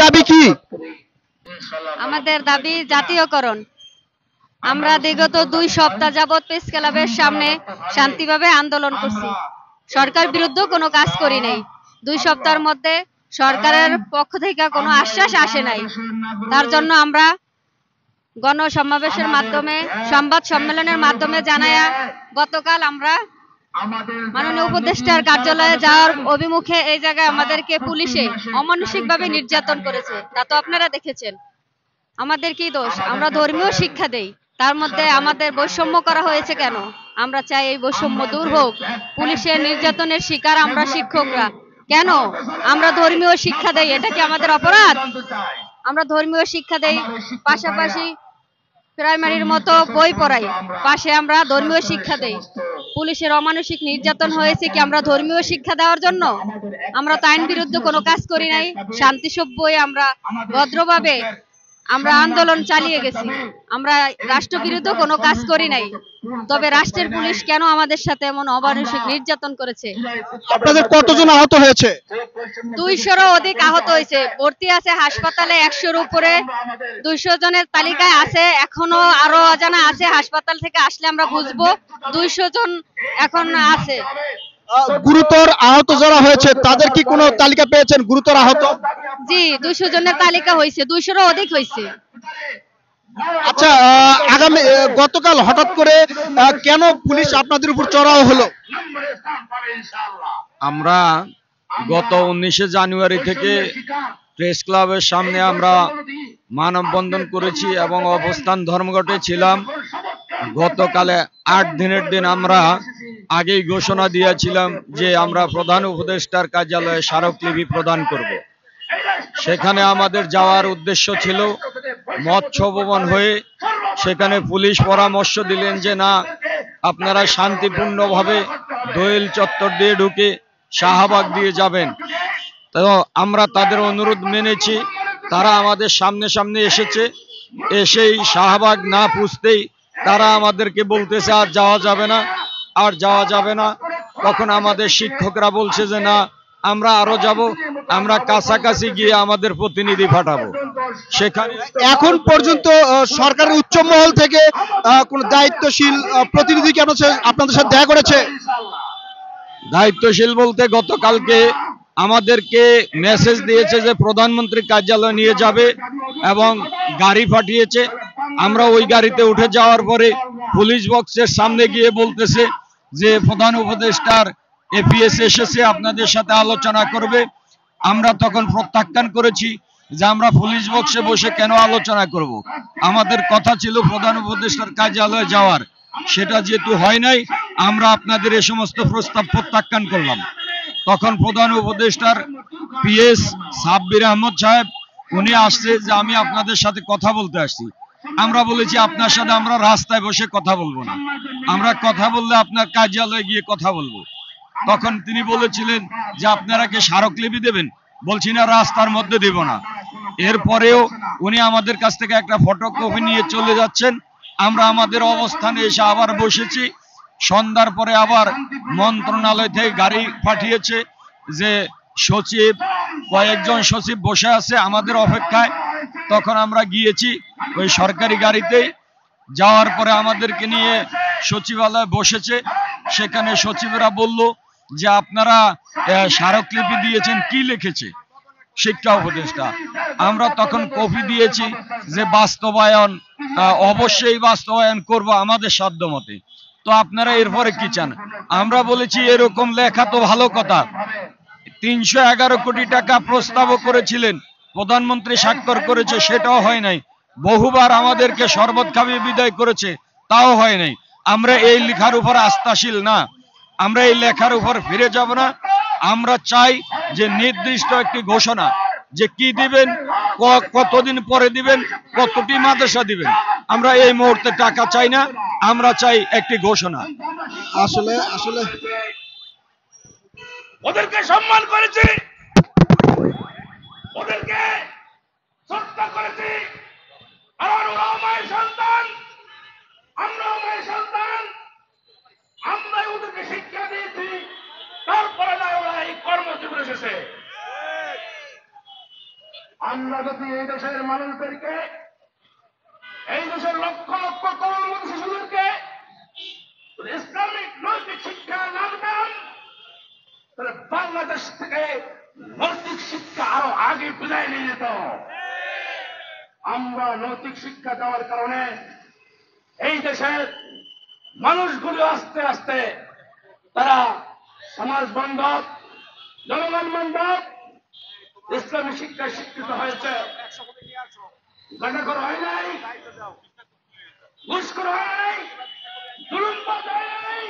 দাবি কি? আমাদের দাবি জাতীয়করণ। আমরা বিগত 2 সপ্তাহ যাবৎ প্রেস ক্লাবের সামনে শান্তিভাবে আন্দোলন করছি, সরকার বিরুদ্ধে কোনো কাজ করি নাই। 2 সপ্তাহের মধ্যে সরকারের পক্ষ থেকে কোনো আশ্বাস আসে নাই। তার জন্য আমরা গণসমাবেশের মাধ্যমে, সংবাদ সম্মেলনের মাধ্যমে জানায়া গতকাল আমরা মাননীয় উপদেষ্টার কার্যালয়ে যাওয়ার অভিমুখে এই জায়গায় আমাদেরকে পুলিশে অমানসিকভাবে নির্যাতন করেছে। তা তো আপনারা দেখেছেন। আমাদের কি দোষ? আমরা ধর্মীয় শিক্ষা দেই, তার মধ্যে আমাদের বৈষম্য করা হয়েছে কেন? আমরা চাই এই বৈষম্য দূর হোক। পুলিশের নির্যাতনের শিকার আমরা শিক্ষকরা। কেন? আমরা ধর্মীয় শিক্ষা দেই, এটা কি আমাদের অপরাধ? আমরা ধর্মীয় শিক্ষা দেই, পাশাপাশি প্রাইমারির মতো বই পড়াই, পাশে আমরা ধর্মীয় শিক্ষা দেই। পুলিশের অমানসিক নির্যাতন হয়েছে কি আমরা ধর্মীয় শিক্ষা দেওয়ার জন্য? আমরা তো আইন বিরুদ্ধে কোনো কাজ করি নাই, শান্তিসভ্যই আমরা ভদ্রভাবে আমরা আন্দোলন চালিয়ে গেছি। আমরা রাষ্ট্রবিরুদ্ধে কোনো কাজ করি নাই। তবে রাষ্ট্রের পুলিশ কেন আমাদের সাথে এমন অমানসিক নির্যাতন করেছে? আপনাদের কতজন আহত হয়েছে? 200-রও অধিক আহত হয়েছে। ভর্তি আছে হাসপাতালে 100-র উপরে। 200 জনের তালিকায় আছে, এখনো আরো অজানা আছে। হাসপাতাল থেকে আসলে আমরা বুঝবো। 200 জন এখন আছে। গুরুতর আহত যারা হয়েছে তাদের কি কোনো তালিকা পেয়েছেন? গুরুতর আহত? জি, 200 জনের তালিকা হয়েছে, 200-রও অধিক হয়েছে। আচ্ছা, আগামী গতকাল হঠাৎ করে কেন পুলিশ আপনাদের উপর চড়াও হলো? আমরা গত 19শে জানুয়ারি থেকে প্রেস ক্লাবের সামনে আমরা মানববন্ধন করেছি এবং অবস্থান ধর্মঘটে ছিলাম। গতকালে 8 দিনের দিন আমরা আগেই ঘোষণা দিয়েছিলাম যে আমরা প্রধান উপদেষ্টার কার্যালয়ে স্মারকলিপি প্রদান করব। সেখানে আমাদের যাওয়ার উদ্দেশ্য ছিল মৎস্য ভবন হয়ে। সেখানে পুলিশ পরামর্শ দিলেন যে না, আপনারা শান্তিপূর্ণভাবে দোয়েল চত্বর দিয়ে ঢুকে শাহবাগ দিয়ে যাবেন। তো আমরা তাদের অনুরোধ মেনেছি। তারা আমাদের সামনে সামনে এসেছে, এসেই শাহবাগ না পুষতেই তারা আমাদেরকে বলতেছে আর যাওয়া যাবে না, আর যাওয়া যাবে না। তখন আমাদের শিক্ষকরা বলছে যে না, আমরা আরো যাব, আমরা কাছাকাছি গিয়ে আমাদের প্রতিনিধি পাঠাবো। সেখানে এখন পর্যন্ত সরকারের উচ্চ মহল থেকে কোন দায়িত্বশীল প্রতিনিধি কি আপনাদের সাথে দেখা করেছে? দায়িত্বশীল বলতে গতকালকে আমাদেরকে মেসেজ দিয়েছে যে প্রধানমন্ত্রী কার্যালয়ে নিয়ে যাবে এবং গাড়ি পাঠিয়েছে। আমরা ওই গাড়িতে উঠে যাওয়ার পরে পুলিশ বক্সের সামনে গিয়ে বলতেছে যে প্রধান উপদেষ্টার এপিএস এসেছে, আপনাদের সাথে আলোচনা করবে। আমরা তখন প্রত্যাখ্যান করেছি যে আমরা পুলিশ বক্সে বসে কেন আলোচনা করব। আমাদের কথা ছিল প্রধান উপদেষ্টার কার্যালয়ে যাওয়ার, সেটা যেহেতু হয় নাই আমরা আপনাদের এই সমস্ত প্রস্তাব প্রত্যাখ্যান করলাম। তখন প্রধান উপদেষ্টার পিএস সাব্বির আহমদ সাহেব উনি আসছে যে আমি আপনাদের সাথে কথা বলতে আসছি। আমরা বলেছি আপনার সাথে আমরা রাস্তায় বসে কথা বলবো না, আমরা কথা বললে আপনার কার্যালয়ে গিয়ে কথা বলবো। তখন তিনি বলেছিলেন যে আপনারা কি স্মারকলিপি দেবেন? বলছি না, রাস্তার মধ্যে দেব না। এরপরেও উনি আমাদের কাছ থেকে একটা ফটোকপি নিয়ে চলে যাচ্ছেন। আমরা আমাদের অবস্থানে এসে আবার বসেছি। সন্ধ্যার পরে আবার মন্ত্রণালয় থেকে গাড়ি পাঠিয়েছে যে সচিব, কয়েকজন সচিব বসে আছে আমাদের অপেক্ষায়। তখন আমরা গিয়েছি ওই সরকারি গাড়িতেই। যাওয়ার পরে আমাদেরকে নিয়ে সচিবালয়ে বসেছে। সেখানে সচিবরা বলল যে আপনারা স্মারকলিপি দিয়েছেন, কি লিখেছে? শিক্ষা উপদেষ্টা। আমরা তখন কপি দিয়েছি যে বাস্তবায়ন, অবশ্যই বাস্তবায়ন করব আমাদের সাধ্য মতে। তো আপনারা এরপরে কি চান? আমরা বলেছি এরকম লেখা তো ভালো কথা, 311 কোটি টাকা প্রস্তাবও করেছিলেন, প্রধানমন্ত্রী স্বাক্ষর করেছে, সেটাও হয় নাই। বহুবার আমাদেরকে শরবত খাইয়ে বিদায় করেছে, তাও হয় নাই। আমরা এই লেখার উপর আস্থাশীল না, আমরা এই লেখার উপর ফিরে যাব না। আমরা চাই যে নির্দিষ্ট একটি ঘোষণা, যে কি দিবেন, কতদিন পরে দিবেন, কতটি মাদ্রাসা দিবেন। আমরা এই মুহূর্তে টাকা চাই না, আমরা চাই একটি ঘোষণা। আসলে আসলে ওদেরকে সম্মান করেছি, ওদেরকে শ্রদ্ধা করেছি, কারণ ওরাও মায়ের সন্তান, আমরাও মায়ের সন্তান, আমরাই ওদেরকে শিক্ষা দিয়েছি। তারপরে না ওরা এই কর্মসূচি এসেছে। আমরা যদি এই দেশের মানুষদেরকে, এই দেশের লক্ষ লক্ষ কর্মরত শিশুদেরকে ইসলামিক নৈতিক শিক্ষা না দিতাম, তাহলে বাংলাদেশ থেকে নৈতিক শিক্ষা আরো আগে বিদায় নিয়ে যেত। আমরা নৈতিক শিক্ষা দেওয়ার কারণে এই দেশের মানুষগুলো আস্তে আস্তে তারা সমাজ বান্ধব, জনগণ বান্ধব, ইসলামী শিক্ষায় শিক্ষিত হয়েছে। গাঁজাখোর হয় নাই, ঘুষখোর হয় নাই, জুলুমবাজ হয় নাই,